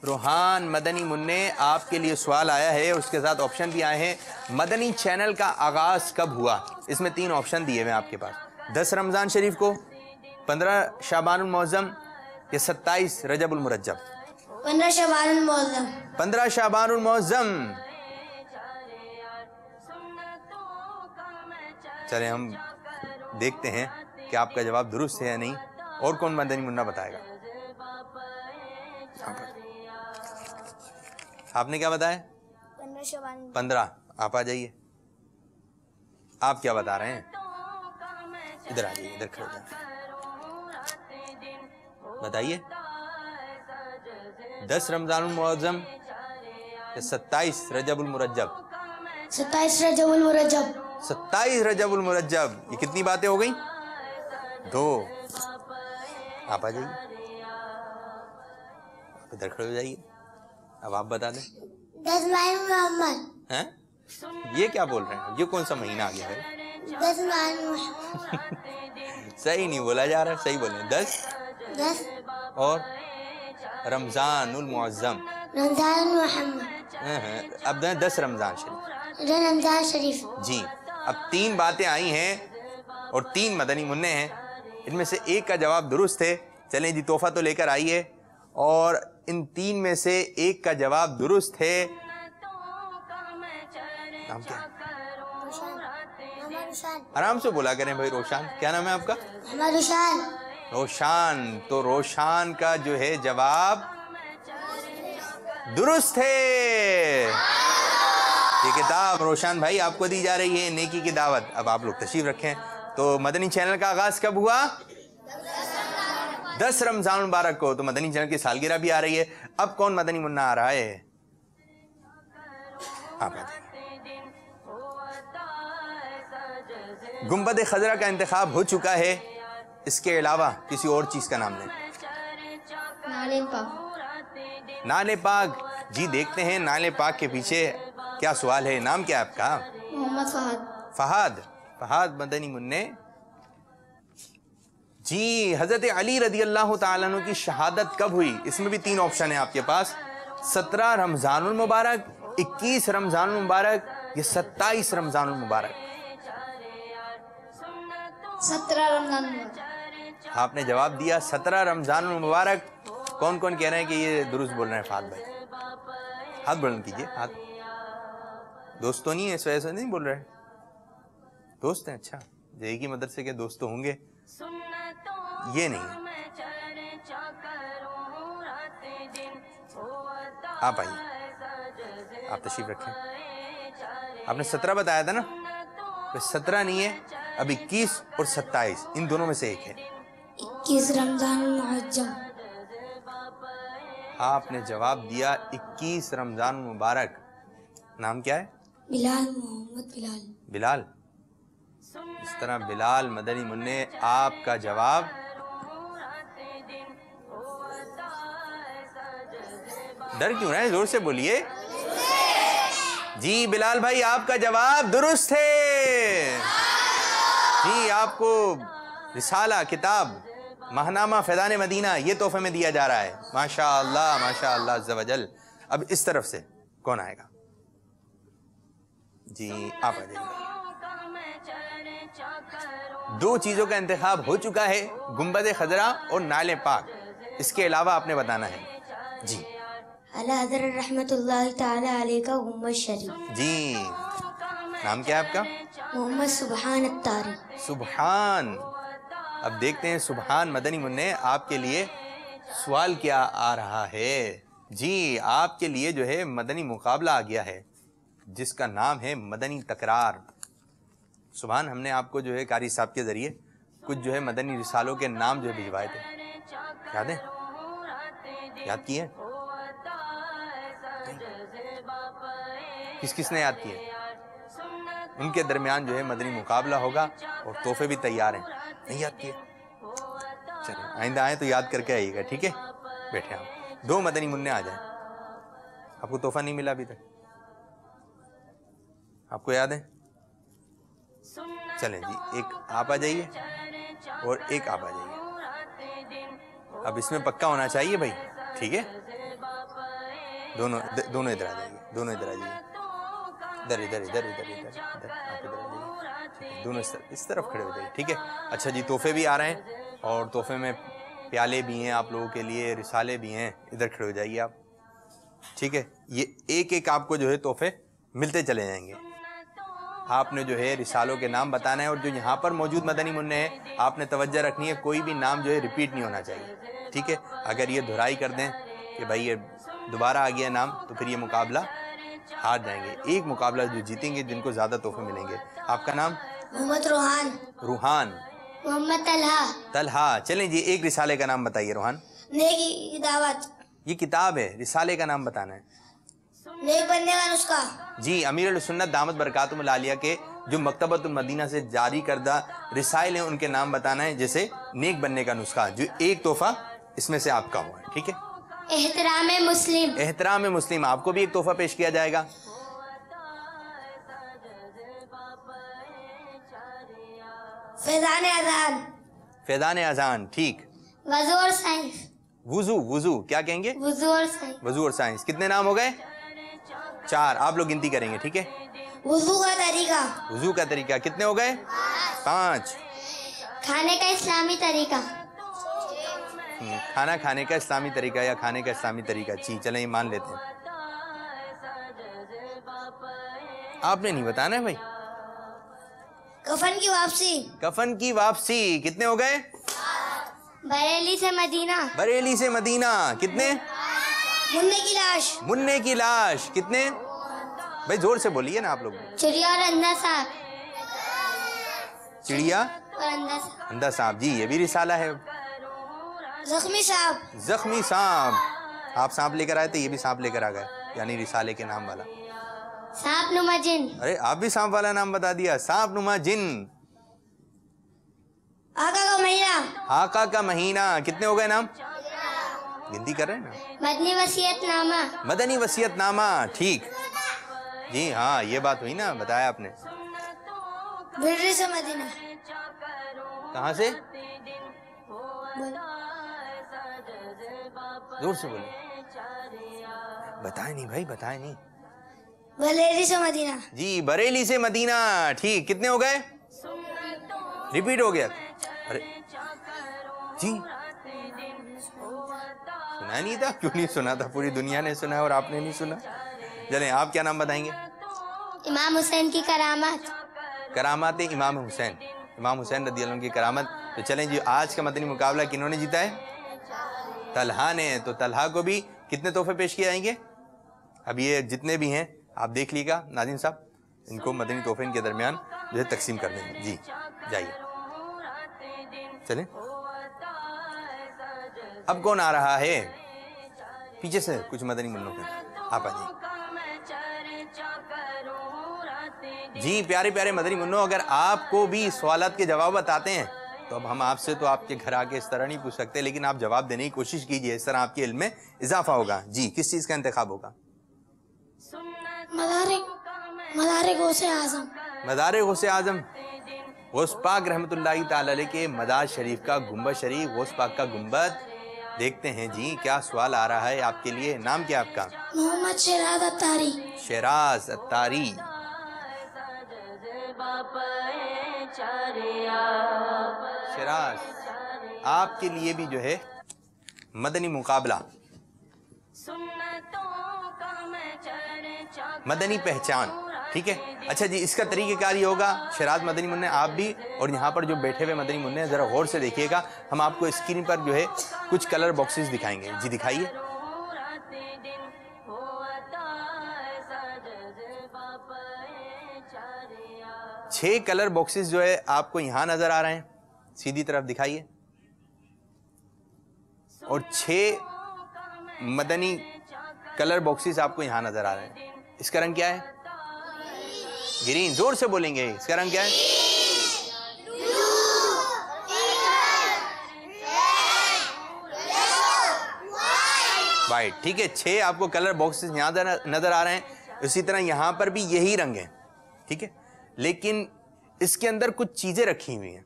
रोहान मदनी मुन्ने, आपके लिए सवाल आया है, उसके साथ ऑप्शन भी आए हैं। मदनी चैनल का आगाज कब हुआ? इसमें 3 ऑप्शन दिए हुए हैं आपके पास। 10 रमज़ान शरीफ को, 15 शाबानुल मुअज़्ज़म या 27 रजबुल मुरज्जब? 15 शाबानुल मुअज़्ज़म। 15 शाबानुल मुअज़्ज़म। चले हम देखते हैं कि आपका जवाब दुरुस्त है या नहीं। और कौन मदनी मुन्ना बताएगा? आपने क्या बताया? 15 शाबानुल। 15। आप आ जाइए। आप क्या बता रहे हैं? इधर आ जाइए, इधर खड़े हो जाइए, बताइए। 10 रमज़ानुल मुअज़्ज़म या 27 रजबुल मुरज्जब? 27 रजबुल मुरज्जब। 27 रजबुल मुरज्जब। ये कितनी बातें हो गई? 2। आप आ जाइए, आप इधर खड़े हो जाइए। अब आप बता दें। 10 माह मोहम्मद। हैं? ये क्या बोल रहे हैं? ये कौन सा महीना आ गया है? 10 माह। सही नहीं बोला जा रहा है, सही बोले। 10 और रमज़ानुल मुअज़्ज़म। रमज़ान मोहम्मद। अब 10 रमज़ान शरीफ। रमज़ान शरीफ। जी, अब 3 बातें आई हैं और 3 मदनी मुन्ने हैं। इनमें से एक का जवाब दुरुस्त है। चलें जी, तोहफा तो लेकर आइए। और इन 3 में से एक का जवाब दुरुस्त है। नाम क्या? आराम से बोला करें भाई। रोशान, क्या नाम है आपका? रोशान। रोशान। तो रोशान का जो है जवाब दुरुस्त है। ये किताब रोशान भाई आपको दी जा रही है, नेकी की दावत। अब आप लोग तशरीफ रखें। तो मदनी चैनल का आगाज कब हुआ? 10 रमज़ान मुबारक को। तो मदनी चैनल की सालगिरह भी आ रही है। अब कौन मदनी मुन्ना आ रहा है? आप गुंबद खजरा का इंतखाब हो चुका है। इसके अलावा किसी और चीज का नाम लें। नाले पाक। नाले पाक जी, देखते हैं नाले पाक के पीछे क्या सवाल है। नाम क्या है आपका? मोहम्मद फहद। फहद। फहद मदनी मुन्ने, जी, हजरत अली रदी अल्लाह ताला अन्हु की शहादत कब हुई? इसमें भी 3 ऑप्शन है आपके पास। 17 रमजानुल मुबारक, 21 रमजानुल मुबारक या 27 रमजानुल मुबारक। 17 रमजान। आपने जवाब दिया 17 रमजानुल मुबारक। कौन कौन कह रहे हैं कि ये दुरुस्त बोल रहे हैं? फात भाई हाथ बुलंद कीजिए। हाथ दोस्त तो नहीं है, इस वजह से नहीं बोल रहे? दोस्त हैं? अच्छा, एक ही मदरसे के दोस्त तो होंगे। ये नहीं है। आप आइए, आप तशरीफ रखें। आपने 17 बताया था ना? तो 17 नहीं है, अब 21 और 27 इन दोनों में से एक है। 21 रमजान मुअज्जम। आपने जवाब दिया 21 रमजान मुबारक। नाम क्या है? बिलाल, मोहम्मद बिलाल। बिलाल। इस तरह बिलाल मदनी मुन्ने, आपका जवाब डर क्यों रहे हैं? जोर से बोलिए। जी बिलाल भाई, आपका जवाब दुरुस्त है। जी, आपको रिसाला, किताब, महनामा फैज़ान मदीना ये तोहफे में दिया जा रहा है। माशाअल्लाह माशाअल्लाह अज़्ज़ा वजल। अब इस तरफ से कौन आएगा? जी आप आ जाइए। 2 चीजों का इंतखाब हो चुका है, गुंबद खजरा और नाले पाक। इसके अलावा आपने बताना है। जी अला हज़रत रहमतुल्लाहि ताला अलैहि का गुंबद शरीफ। जी, नाम क्या है आपका? मोहम्मद सुबहान अत्तारी। सुबहान। अब देखते हैं सुबहान मदनी मुन्ने आपके लिए सवाल क्या आ रहा है। जी, आपके लिए जो है मदनी मुकाबला आ गया है जिसका नाम है मदनी तकरार। सुबहान, हमने आपको जो है कारी साहब के जरिए कुछ जो है मदनी रिसालों के नाम जो है भिजवाए थे, याद है? याद किए? किस किसने याद किए? उनके दरमियान जो है मदनी मुकाबला होगा और तोहफे भी तैयार हैं। नहीं याद किए? चलिए, आइंदा आए तो याद करके आइएगा, ठीक है? बैठे आप। 2 मदनी मुन्ने आ जाए। आपको तोहफा नहीं मिला अभी तक? आपको याद है? चलें जी, एक आप आ जाइए और एक आप आ जाइए। अब इसमें पक्का होना चाहिए भाई, ठीक है? दोनों इधर आ जाइए, दोनों इधर आ जाइए। इधर इधर इधर इधर इधर इधर आप इधर आ जाइए, ठीक है? दोनों इस तरफ खड़े हो जाइए, ठीक है? अच्छा जी, तोहफे भी आ रहे हैं और तोहफे में प्याले भी हैं आप लोगों के लिए, रिसाले भी हैं। इधर खड़े हो जाइए आप, ठीक है? ये एक एक आपको जो है तोहफे मिलते चले जाएंगे। आपने जो है रिसालों के नाम बताना है और जो यहाँ पर मौजूद मदनी मुन्ने हैं आपने तवज्जो रखनी है, कोई भी नाम जो है रिपीट नहीं होना चाहिए, ठीक है? अगर ये दुहराई कर दें कि भाई ये दोबारा आ गया नाम तो फिर ये मुकाबला हार जाएंगे। एक मुकाबला जो जीतेंगे जिनको ज़्यादा तोहफे मिलेंगे। आपका नाम? मोहम्मद रूहान। रूहान। मोहम्मद तलहा। तलहा। चलें जी, एक रिसाले का नाम बताइए रूहान। नेकी दावत। ये किताब है, रिसाले का नाम बताना है। नेक बनने का नुस्खा। जी, अमीरुल सुन्नत दामत बरकातुहुल आलिया के जो मकतबतुल मदीना से जारी करदा रिसाइल हैं उनके नाम बताना है। जैसे नेक बनने का नुस्खा, जो एक तोहफा इसमें से आपका हुआ है, ठीक है? एहतराम मुस्लिम। एहतराम मुस्लिम, आपको भी एक तोहफा पेश किया जाएगा। फैज़ान अज़ान। फैज़ान अज़ान, ठीक। वज़ू और साइंस। वुजू, वुजू क्या कहेंगे? वज़ू और साइंस। वजू और साइंस। कितने नाम हो गए? 4। आप लोग गिनती करेंगे, ठीक है? वज़ू का तरीका। वजू का तरीका कितने हो गए? 5। खाने का इस्लामी तरीका। खाना खाने का इस्लामी तरीका या खाने का इस्लामी तरीका। जी, चलें ये मान लेते हैं। आपने नहीं बताना है भाई। कफन की वापसी। कफन की वापसी कितने हो गए? बरेली से मदीना। बरेली से मदीना कितने? मुन्ने की लाश। मुन्ने की लाश कितने? भाई जोर से बोलिए ना आप लोग। चिड़िया और अंधा सांप। चिड़िया और अंधा सांप। अंधा सांप, जी ये भी रिसाला है। जख्मी सांप। जख्मी सांप, आप सांप लेकर आए थे, ये भी सांप लेकर आ गए, यानी रिसाले के नाम वाला। सांप नुमा जिन। अरे आप भी सांप वाला नाम बता दिया। सांप नुमा जिन। आका का महीना। आका का महीना कितने हो गए नाम? गिनती कर रहे हैं ना? मदनी वसीयतनामा। मदनी वसीयतनामा, ठीक। जी हाँ, ये बात हुई ना, बताया आपने। बिर्री से मदीना। कहाँ से? जोर से बोले। बताए नहीं भाई, बताए नहीं। बरेली से मदीना। जी, बरेली से मदीना। ठीक, कितने हो गए? रिपीट हो गया। अरे जी, सुना नहीं था? क्यों नहीं सुना था? पूरी दुनिया ने सुना और आपने नहीं सुना। चलें, आप क्या नाम बताएंगे? इमाम हुसैन की करामात। करामात इमाम हुसैन, इमाम हुसैन रदियल्लाहु अन्हु की करामत। तो चलें जी, आज का मदनी मुकाबला किन्होंने जीता है? तलहा ने। तो तलहा को भी कितने तोहफे पेश किए जाएंगे? अब ये जितने भी हैं आप देख लीजिएगा नाज़रीन साहब, इनको मदनी तोहफे इनके दरमियान जो है तकसीम कर देंगे। जी जाइए, चलें। अब कौन आ रहा है? पीछे से कुछ मदनी मुन्नों के, आप आ जाइए। जी प्यारे प्यारे मदनी मुन्नो, अगर आपको भी सवालात के जवाब आते हैं तो अब हम आपसे तो आपके घर आके इस तरह नहीं पूछ सकते, लेकिन आप जवाब देने की कोशिश कीजिए, इस तरह आपके इल्म में इजाफा होगा। जी, किस चीज़ का इंतखाब होगा? मदारे गौसे आजम। मदारे गौसे आजम, गौस पाक रहमतुल्लाहि ताला अलैह के मदार शरीफ का गुंबद शरीफ, गौस पाक का गुंबद। देखते हैं जी क्या सवाल आ रहा है आपके लिए। नाम क्या आपका? मोहम्मद शेराज अत्तारी। शेराज अत्तारी। शेराज, आपके लिए भी जो है मदनी मुकाबला, मदनी पहचान। ठीक है, अच्छा जी, इसका तरीक़ेकार ये होगा, शराज मदनी मुन्ने आप भी और यहाँ पर जो बैठे हुए मदनी मुन्ने ज़रा गौर से देखिएगा। हम आपको स्क्रीन पर जो है कुछ कलर बॉक्सेस दिखाएंगे। जी दिखाइए। 6 कलर बॉक्सेस जो है आपको यहाँ नज़र आ रहे हैं, सीधी तरफ दिखाइए। और 6 मदनी कलर बॉक्सेस आपको यहाँ नज़र आ रहे हैं। इसका रंग क्या है? ग्रीन। जोर से बोलेंगे, इसका रंग क्या है? वाइट। ठीक है, 6 आपको कलर बॉक्सेस यहाँ नजर आ रहे हैं। इसी तरह यहाँ पर भी यही रंग है। ठीक है, लेकिन इसके अंदर कुछ चीजें रखी हुई हैं।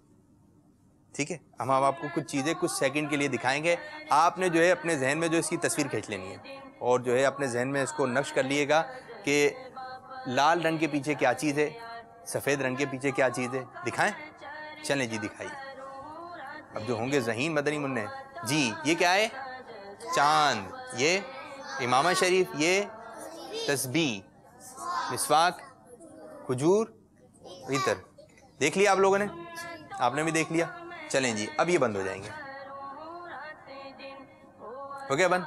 ठीक है, हम आपको कुछ चीजें कुछ सेकंड के लिए दिखाएंगे। आपने जो है अपने जहन में जो इसकी तस्वीर खींच लेनी है और जो है अपने जहन में इसको नक्श कर लिएगा कि लाल रंग के पीछे क्या चीज़ है, सफ़ेद रंग के पीछे क्या चीज़ है। दिखाएं? चलें जी दिखाइए। अब जो होंगे ज़हीन मदनी मुन्ने। जी ये क्या है? चांद, ये इमामा शरीफ, ये तस्बीह, मिसवाक, खजूर, इतर। देख लिया आप लोगों ने? आपने भी देख लिया। चलें जी, अब ये बंद हो जाएंगे। हो गया बंद।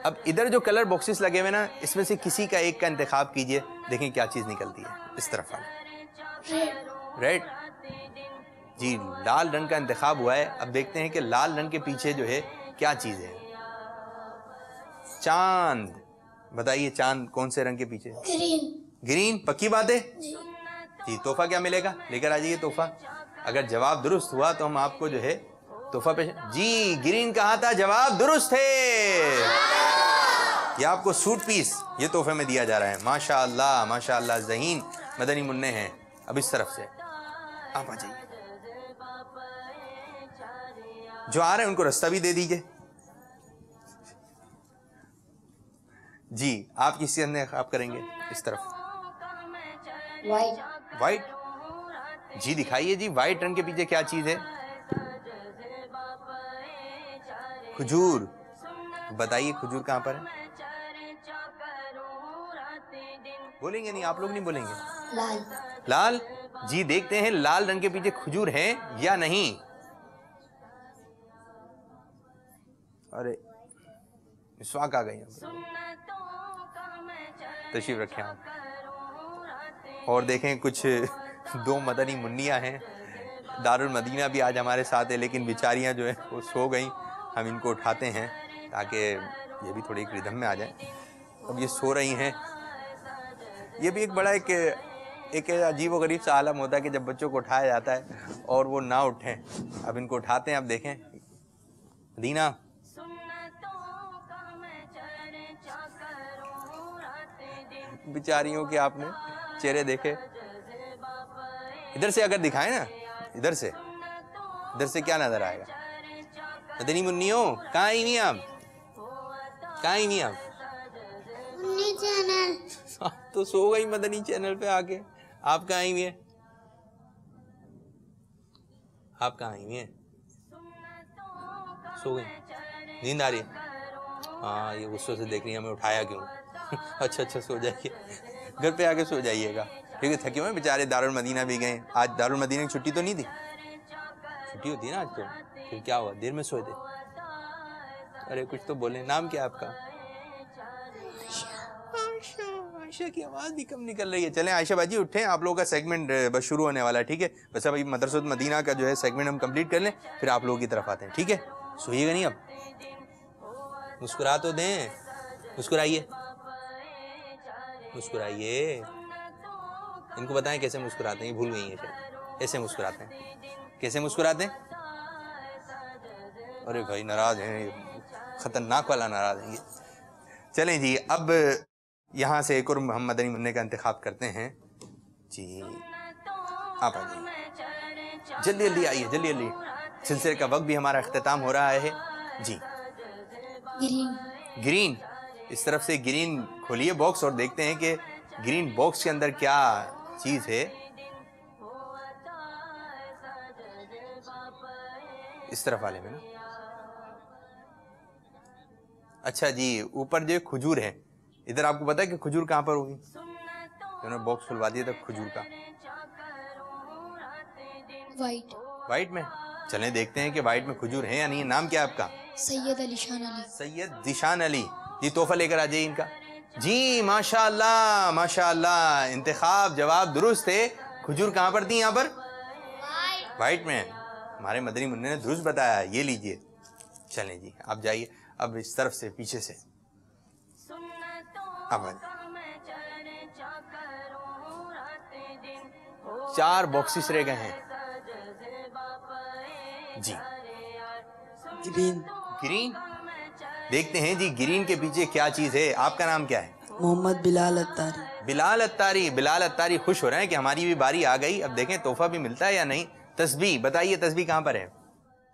अब इधर जो कलर बॉक्सेस लगे हुए ना, इसमें से किसी का एक का इंतखाब कीजिए, देखें क्या चीज़ निकलती है। इस तरफ वाले रेड। जी लाल रंग का इंतखाब हुआ है। अब देखते हैं कि लाल रंग के पीछे जो है क्या चीज़ है। चांद। बताइए चांद कौन से रंग के पीछे? ग्रीन। ग्रीन। पक्की बात है जी। तोहफा क्या मिलेगा? लेकर आ जाइए तोहफा। अगर जवाब दुरुस्त हुआ तो हम आपको जो है तोहफा पेश। जी ग्रीन कहा था, जवाब दुरुस्त है। ये आपको सूट पीस ये तोहफे में दिया जा रहा है। माशाअल्लाह माशाअल्लाह, ज़हीन मदनी मुन्ने हैं। अब इस तरफ से आप आ जाइए। जो आ रहे हैं उनको रास्ता भी दे दीजिए। जी आप किससे इंतखाब करेंगे? इस तरफ। वाइट। जी दिखाइए जी, वाइट रंग के पीछे क्या चीज है? खजूर। बताइए खजूर कहाँ पर है? बोलेंगे नहीं? आप लोग नहीं बोलेंगे? लाल। लाल। जी देखते हैं लाल रंग के पीछे खजूर है या नहीं। अरे मिसवाक आ गई। तशरीफ रखें आप। और देखें कुछ 2 मदनी मुन्नियाँ हैं। दारुल मदीना भी आज हमारे साथ है, लेकिन बेचारियाँ जो है वो सो गई। हम इनको उठाते हैं ताकि ये भी थोड़ी रिदम में आ जाए। अब ये सो रही हैं। ये भी एक बड़ा एक अजीब व गरीब सा आलम होता है कि जब बच्चों को उठाया जाता है और वो ना उठें। अब इनको उठाते हैं। अब देखें मदीना, बेचारियों के आपने चेहरे देखे। इधर से अगर दिखाएं ना, इधर से क्या नजर आएगा? मदनी मुन्नियों कहाँ आई हुई आप? कहाँ आई हुई आप? मुन्नी चैनल। तो सो गई मदनी चैनल पे आके। आप कहाँ आई हुई है? आप कहाँ आई हुई है? सो गई, नींद आ रही है? हाँ, ये गुस्सों से देख रही है हमें, उठाया क्यों? अच्छा सो जाइए, घर पे आके सो जाइएगा, क्योंकि थके हुए बेचारे। दारुल मदीना भी गए आज। दारुल मदीना की छुट्टी तो नहीं थी? छुट्टी होती है ना आज तो। फिर क्या हुआ, देर में सोए थे? अरे कुछ तो बोले। नाम क्या है आपका? आयशा की आवाज़ भी कम निकल रही है। चलें आयशा बाजी उठें, आप लोगों का सेगमेंट बस शुरू होने वाला है, ठीक है? बस अभी मदरसतुल मदीना का जो है सेगमेंट हम कंप्लीट कर लें, फिर आप लोगों की तरफ आते हैं, ठीक है? सोइएगा नहीं अब, मुस्कुरा तो दें, मुस्कुराइए, मुस्कुराइए। इनको बताएं कैसे मुस्कुराते हैं, ये भूल गई हैं शायद। ऐसे मुस्कुराते हैं, कैसे मुस्कुराते हैं? अरे भाई नाराज हैं, खतरनाक वाला नाराज हैं ये। चलें जी, अब यहाँ से एक और हम मदनी मुन्ने का इंतखाब करते हैं जी। आप आ जाइए, जल्दी जल्दी आइए, जल्दी जल्दी। सिलसिले का वक्त भी हमारा इख्तिताम हो रहा है जी। ग्रीन। ग्रीन, इस तरफ से ग्रीन खोलिए बॉक्स और देखते हैं कि ग्रीन बॉक्स के अंदर क्या चीज़ है। इस तरफ वाले में ना, अच्छा जी, ऊपर जो खजूर है, इधर आपको पता है कि खजूर कहाँ पर होगी? उन्होंने बॉक्स खुलवा दिया था खजूर का। वाइट। वाइट में, चलें देखते हैं कि वाइट में खजूर है या नहीं। नाम क्या है आपका? सैयद अलीशान अली। सैयद ज़ीशान अली जी। तोहफा लेकर आ जाइए इनका जी। माशाअल्लाह माशाअल्लाह, इंतखाब जवाब दुरुस्त है। खजूर कहाँ पर थी? यहाँ पर वाइट में। हमारे मदनी मुन्ने ने दुरुस्त बताया, ये लीजिए। चलें जी, आप जाइए अब इस तरफ से, पीछे से। अब 4 बॉक्सेस रह गए हैं जी। ग्रीन। ग्रीन, देखते हैं जी ग्रीन के पीछे क्या चीज़ है। आपका नाम क्या है? मोहम्मद बिलाल अत्तारी। बिलाल अत्तारी। बिलाल अत्तारी खुश हो रहे हैं कि हमारी भी बारी आ गई। अब देखें तोहफा भी मिलता है या नहीं। तस्बीह बताइए, तस्बीह कहाँ पर है?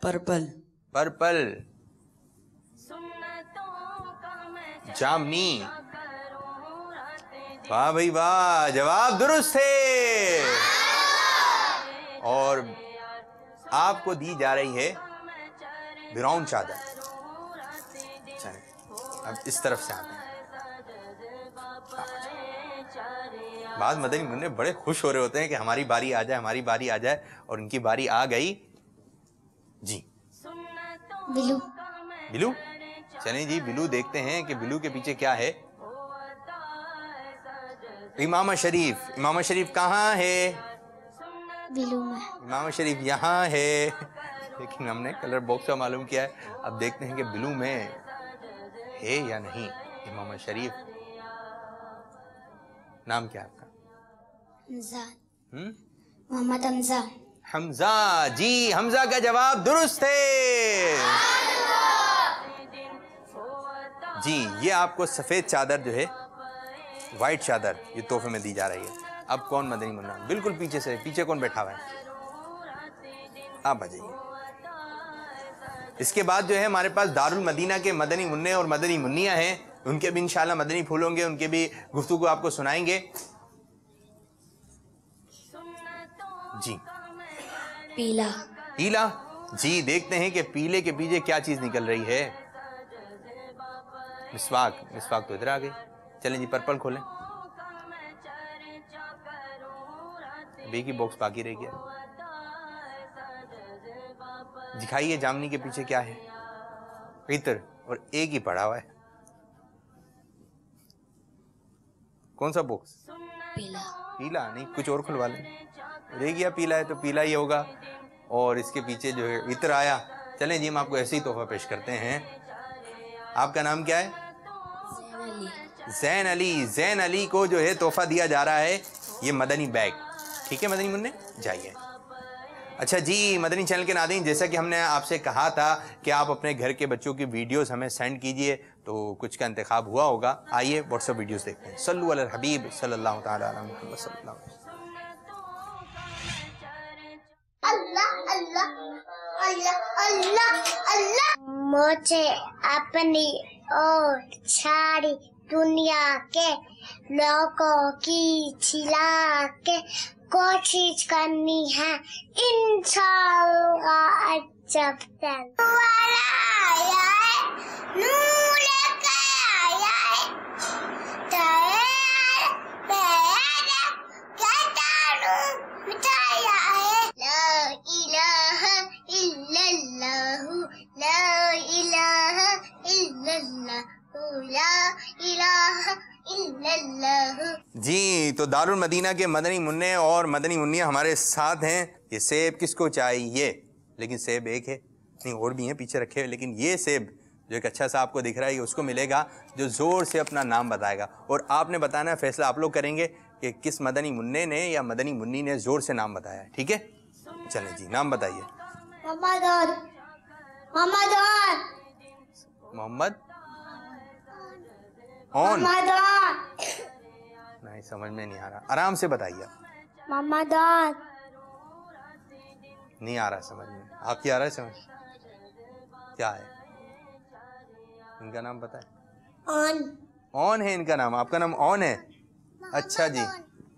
पर्पल। पर्पल, जामनी। वाह भाई वाह, जवाब दुरुस्त है। और आपको दी जा रही है ब्राउन चादर। चलिए अब इस तरफ से आते हैं। बाद मदनी मुन्ने बड़े खुश हो रहे होते हैं कि हमारी बारी आ जाए, हमारी बारी आ जाए, और उनकी बारी आ गई जी। ब्लू। बिलू, चलें जी बिलू देखते हैं कि बिलू के पीछे क्या है। इमाम शरीफ। इमाम शरीफ कहाँ है? ब्लू में। इमाम शरीफ यहाँ है, लेकिन हमने कलर बॉक्स का मालूम किया है। अब देखते हैं कि ब्लू में है या नहीं इमाम शरीफ। नाम क्या है आपका? हमजा। मोहम्मद हमजा। हमजा जी। हमजा का जवाब दुरुस्त है जी। ये आपको सफ़ेद चादर जो है, वाइट चादर, ये तोहफे में दी जा रही है। अब कौन मदनी मुन्ना? बिल्कुल पीछे से। पीछे कौन बैठा हुआ है? आप आ जाइए। इसके बाद जो है हमारे पास दारुल मदीना के मदनी मुन्ने और मदनी मुन्नियाँ हैं। उनके भी इंशाल्लाह मदनी फूल होंगे, उनके भी गुफ्तगू आपको सुनाएंगे जी। पीला। पीला जी, देखते हैं कि पीले के पीछे क्या चीज़ निकल रही है। मिसवाक। मिसवाक तो इधर आ गई। चलें जी पर्पल खोलें। बी की बॉक्स बाकी रह गया। दिखाइए जामनी के पीछे क्या है। इतर, और एक ही पड़ा हुआ है। कौन सा बॉक्स? पीला। पीला नहीं, कुछ और खुलवा लें। रह गया पीला है तो पीला ही होगा। और इसके पीछे जो है इतर आया। चलें जी हम आपको ऐसे ही तोहफा पेश करते हैं। आपका नाम क्या है? ज़ैन अली। ज़ैन अली को जो है तोहफा दिया जा रहा है ये मदनी बैग। ठीक है मदनी मुन्ने, जाइए। अच्छा जी मदनी चैनल के नाज़रीन, जैसा कि हमने आपसे कहा था कि आप अपने घर के बच्चों की वीडियोस हमें सेंड कीजिए, तो कुछ का इंतखाब हुआ होगा। आइए व्हाट्सएप वीडियोस देखते हैं। सल्लु अला हबीब सल्लल्लाहु तआला अलैहि वसल्लम। अल्लाह अल्लाह अल्लाह अल्लाह अल्लाह। मुझे अपनी और सारी दुनिया के लोगों की छिला के कोशिश करनी है इंशाअल्लाह। जब तक जी, तो दारुल मदीना के मदनी मुन्ने और मदनी मुन्नियाँ हमारे साथ हैं। ये सेब किसको चाहिए? लेकिन सेब एक है नहीं, और भी हैं पीछे रखे हुए, लेकिन ये सेब जो एक अच्छा सा आपको दिख रहा है ये उसको मिलेगा जो ज़ोर से अपना नाम बताएगा। और आपने बताना है, फैसला आप लोग करेंगे कि किस मदनी मुन्ने ने या मदनी मुन्नी ने ज़ोर से नाम बताया, ठीक है? चलें जी, नाम बताइए। मोहम्मद ऑन। नहीं, समझ में नहीं आ रहा, आराम से बताइए। नहीं आ रहा समझ में, आपकी आ रहा है समझ? क्या है इनका नाम पता है? ऑन है इनका नाम। आपका नाम ऑन है? अच्छा जी,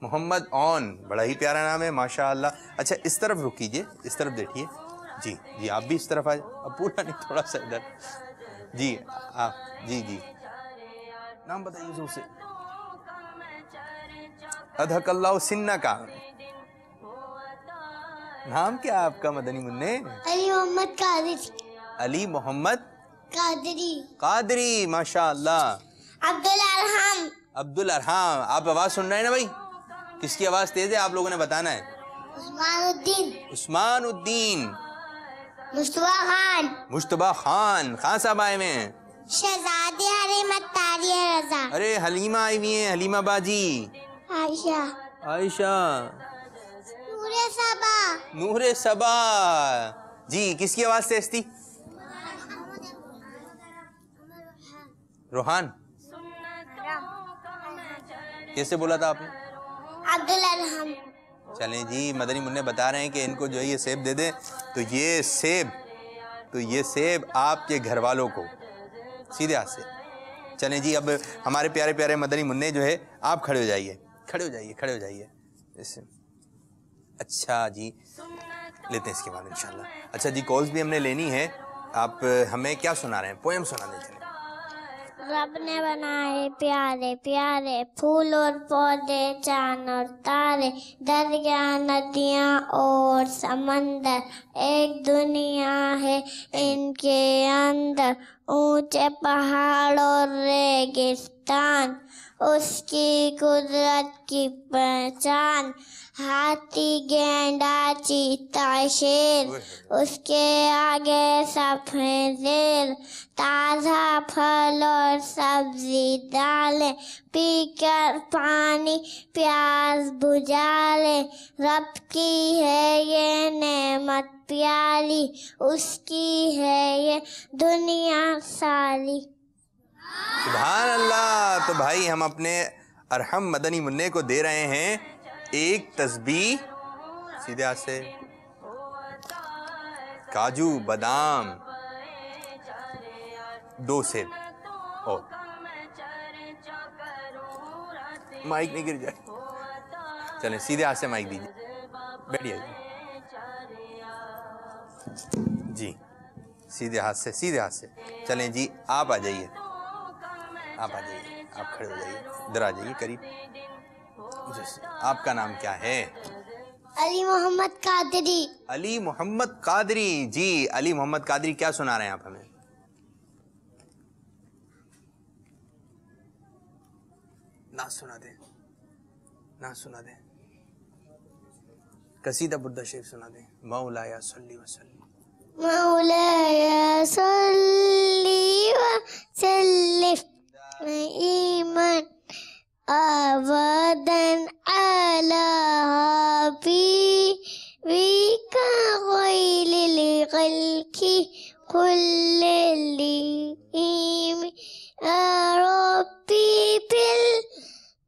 मोहम्मद ऑन, बड़ा ही प्यारा नाम है माशाअल्लाह। अच्छा, इस तरफ रुक कीजिए, इस तरफ देखिए जी। जी आप भी इस तरफ आ जाए, अब पूरा नहीं, थोड़ा सा इधर जी। आप जी जी नाम बताइए जोर से। अधकल्लाहु सिन्ना का नाम क्या है आपका मदनी मुन्ने? अली मोहम्मद कादरी। अली मोहम्मद कादरी। कादरी, माशाअल्लाह। अब्दुल अरहम। अब्दुल अरहम। आप आवाज सुन रहे हैं ना भाई? किसकी आवाज तेज है आप लोगों ने बताना है। उस्मानुद्दीन। उस्मानुद्दीन। मुस्तफा खान। मुस्तफा खान। खान साहब आए हुए हैं। शहजादी हलीमा अत्तारी रजा। अरे हलीमा आई हुई है, हलीमा बाजी। आयशा। आयशा। नूरे सबा। नूरे सबा जी। किसकी आवाज तेज थी? रोहान। कैसे बोला था आपने? अब्दुल अरहम। चलें जी, मदनी मुन्ने बता रहे हैं कि इनको जो है ये सेब दे दें, तो ये सेब आपके घर वालों को सीधे हाथ से। चलें जी, अब हमारे प्यारे प्यारे मदनी मुन्ने जो है आप खड़े हो जाइए, खड़े हो जाइए, खड़े हो जाइए इससे। अच्छा जी, लेते हैं इसके बाद इंशाल्लाह। अच्छा जी, कॉल्स भी हमने लेनी है। आप हमें क्या सुना रहे हैं? पोएम सुना दें। चलें। रब ने बनाए प्यारे प्यारे फूल और पौधे, चांद और तारे, दरिया नदियाँ और समंदर, एक दुनिया है इनके अंदर, ऊंचे पहाड़ और रेगिस्तान, उसकी कुदरत की पहचान, हाथी गेंडा चीता शेर, उसके आगे सब हैं ज़ेर, ताज़ा फल और सब्जी डालें, पीकर पानी प्यास बुझा ले, रब की है ये नेमत प्यारी, उसकी है ये दुनिया सारी। सुभान अल्लाह। तो भाई हम अपने अरहम मदनी मुन्ने को दे रहे हैं एक तस्बीह, सीधे हाथ से, काजू बादाम, 2 सेब और माइक नहीं गिर जाए। चलें, सीधे हाथ से माइक दीजिए, बैठिए जी, सीधे हाथ से, सीधे हाथ से। चलें जी, आप आ जाइए, आप आ जाइए, आप खड़े हो जाइए, इधर आ जाइए करीब। आपका नाम क्या है? अली मोहम्मद कादरी। अली मोहम्मद कादरी जी। अली मोहम्मद कादरी, क्या सुना रहे हैं आप हमें? ना सुना दें, ना सुना दें, कसीदा बुर्दा शरीफ सुना दें। मौलाया सल्ली व सल्लिम, मौलाया सल्ली व सल्लिम ईमान अबदन अला हबीबिका ख़ैरिल ख़ल्क़ि कुल्लिहिम रब्बी बिल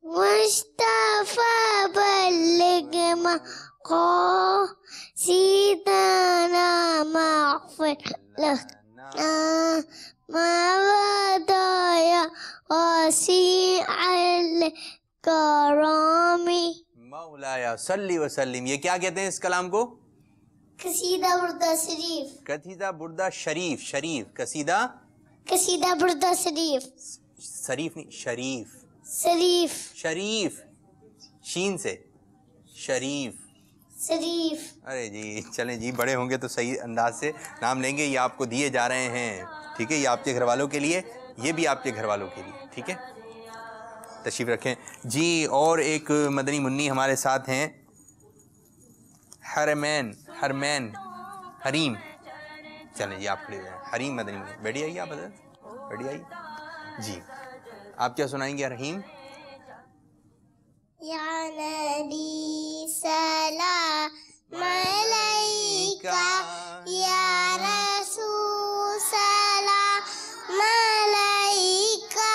मुस्तफ़ा बल्लिग मक़ासिद सल्ली व सल्लिम। ये क्या कहते हैं इस कलाम को? कसीदा बुर्दा शरीफ। कसीदा बुर्दा शरीफ। शरीफ कसीदा, कसीदा बुर्दा शरीफ। शरीफ नहीं, शरीफ। शरीफ। शरीफ शीन से, शरीफ। शरीफ। अरे जी चलें जी, बड़े होंगे तो सही अंदाज से नाम लेंगे। ये आपको दिए जा रहे हैं, ठीक है। ये आपके घर वालों के लिए, ये भी आपके घर वालों के लिए, ठीक है। तशरीफ रखें जी। और एक मदनी मुन्नी हमारे साथ हैं, हरमैन, हरमैन, हरीम। चलें जी आप खड़े हो जाएं। हरीम मदनी मुन्नी, बैठी आइए आप, बैठी आइए जी। आप क्या सुनाएंगे रहीम? या नबी सलाम अलैका, या रसूल सलाम अलैका,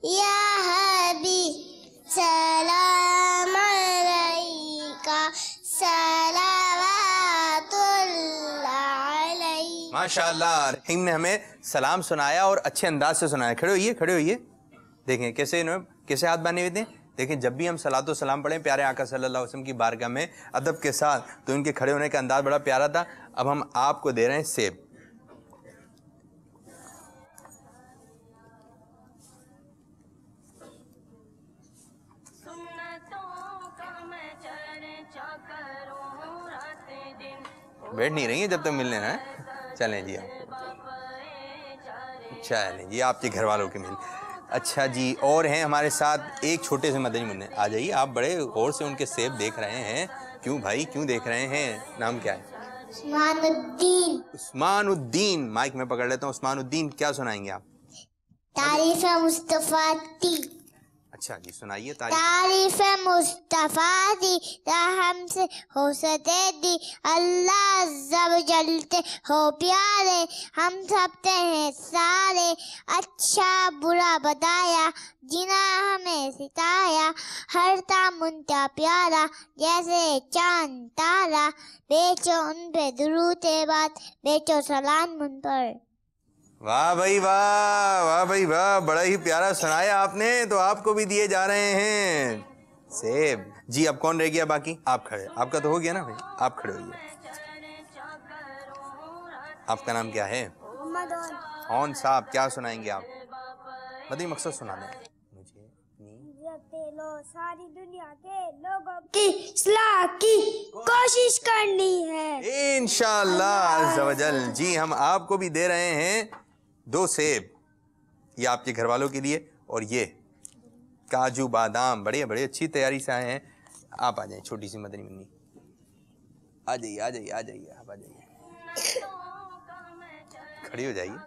या हबीब सलाम अलैका, सलावतुल्लाह अलैका। माशाअल्लाह, रहीम ने हमें सलाम सुनाया और अच्छे अंदाज से सुनाया। खड़े होइए, खड़े होइए। देखें कैसे इन्होंने कैसे हाथ बांधे हुए थे। देखें जब भी हम सलातो सलाम पढ़ें प्यारे आका सल्लल्लाहु अलैहि वसल्लम की बारगाह में अदब के साथ, तो इनके खड़े होने का अंदाज बड़ा प्यारा था। अब हम आपको दे रहे हैं सेब। बैठ नहीं रही है जब तक मिलने ना है। चलें जी आप, चलें जी आपके घर वालों के मिल। अच्छा जी, और हैं हमारे साथ एक छोटे से मदनी मुन्ने। आ जाइए, आप बड़े गौर से उनके सेब देख रहे हैं। क्यों भाई, क्यों देख रहे हैं? नाम क्या है? उस्मानुद्दीन। उस्मानुद्दीन। माइक में पकड़ लेता हूँ। उस्मानुद्दीन, क्या सुनाएंगे आप? तारीफ मुस्तफा दी। अच्छा जी सुनाइए। तारीफ मुस्तफा दी, रहम से हो सते दी, अल्लाह जब जलते हो प्यारे, हम सबते हैं सारे, अच्छा बुरा बताया, जिना हमें सिताया, हर तामुंता प्यारा, जैसे चांद तारा, बेचो उन पे दुरूद बात, बेचो सलाम उन पर। वाह भाई वाह, वाह भाई वाह, बड़ा ही प्यारा सुनाया आपने। तो आपको भी दिए जा रहे हैं सेब जी। अब कौन रह गया बाकी? आप खड़े, आपका तो हो गया ना भाई, आप खड़े होइए। आपका नाम क्या है? कौन साहब, क्या सुनाएंगे आप? मदनी मकसद सुना दें मुझे। सारी दुनिया के लोगों की इस्लाह की कोशिश करनी है इंशाअल्लाह अज़्ज़ा वजल। जी हम आपको भी दे रहे हैं 2 सेब, ये आपके घर वालों के लिए, और ये काजू बादाम। बड़े बड़े अच्छी तैयारी से आए हैं। आप आ जाइए, छोटी सी मदनी मुन्नी आ जाइए, आ जाइए, आ जाइए, आप आ जाइए। खड़ी हो जाइए,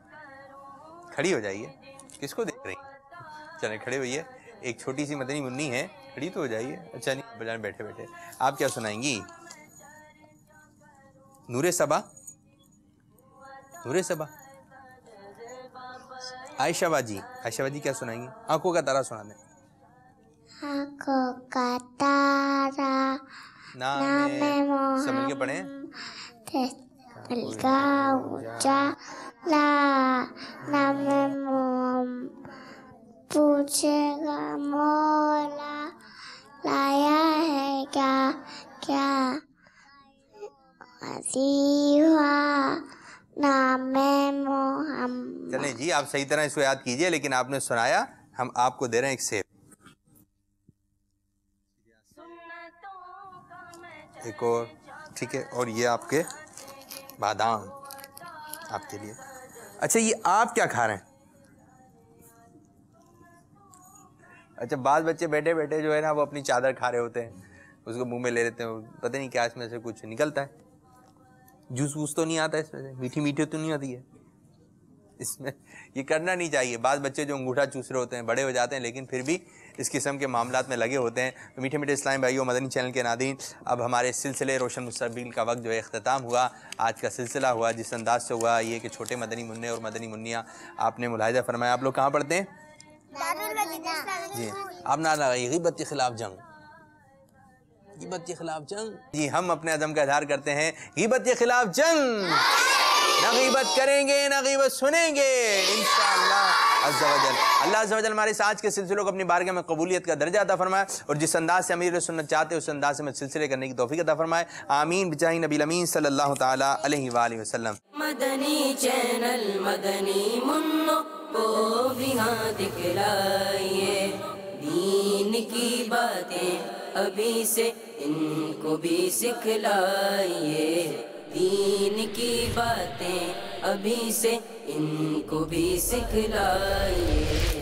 खड़ी हो जाइए। किसको देख रही हैं? चलें खड़े होइए। एक छोटी सी मदनी मुन्नी है, खड़ी तो हो जाइए। अच्छा नहीं बजाने, बैठे बैठे। आप क्या सुनाएंगी? नूरे सबा, नूरे सबा। आयशा बाजी, आयशा बाजी क्या सुनाएंगी? आंखों का तारा सुना दें। आंखों का तारा नामे समझ के पढ़े। नामे पूछेगा मौला, लाया है क्या क्या वजीफा, नामे मोहम्मद। चलें जी आप सही तरह इसको याद कीजिए। लेकिन आपने सुनाया, हम आपको दे रहे हैं एक सेब। एक और, ठीक है। और ये आपके बादाम आपके लिए। अच्छा ये आप क्या खा रहे हैं? अच्छा बाल बच्चे बैठे बैठे जो है ना वो अपनी चादर खा रहे होते हैं, उसको मुंह में ले लेते हैं। पता नहीं क्या इसमें से कुछ निकलता है। जूस वूस तो नहीं आता इसमें से, मीठी मीठी तो नहीं आती है इसमें। ये करना नहीं चाहिए। बाद बच्चे जो अंगूठा चूस रहे होते हैं, बड़े हो जाते हैं लेकिन फिर भी इस किस्म के मामलात में लगे होते हैं। तो मीठे मीठे इस्लामी भाइयों, मदनी चैनल के नादरीन, अब हमारे सिलसिले रोशन मुस्तकबिल का वक्त जो है इख्तिताम हुआ। आज का सिलसिला हुआ जिस अंदाज से हुआ, ये कि छोटे मदनी मुन्ने और मदनी मुन्नियाँ आपने मुलाहिजा फरमाया। आप लोग कहाँ पढ़ते हैं? जी आप ना लगाइए ग़ीबत के खिलाफ जंग, ग़ीबत के खिलाफ जंग। जी हम अपने अज़म का इज़हार करते हैं, ग़ीबत के खिलाफ जंग। ना ग़ीबत करेंगे ना ग़ीबत सुनेंगे इंशाअल्लाह। अज़्ज़ा वजल। अल्लाह अज़्ज़ा वजल हमारे इस आज के सिलसिलों को अपनी बारगाह में कबूलियत का दर्जा अता फरमाए और जिस अंदाज से अमीर सुन्नत चाहते हैं उस अंदाज से सिलसिले करने की तौफीक अता फरमाए। आमीन बिजाही नबी अमीन सल्लल्लाहु ताला अलैहि वसल्लम। मदनी चैनल मदनी मुन्नो को भी हाँ दिखलाइए, दीन की बातें अभी से इनको भी सिखलाइए, दीन की बातें अभी से इनको भी सिखलाइए।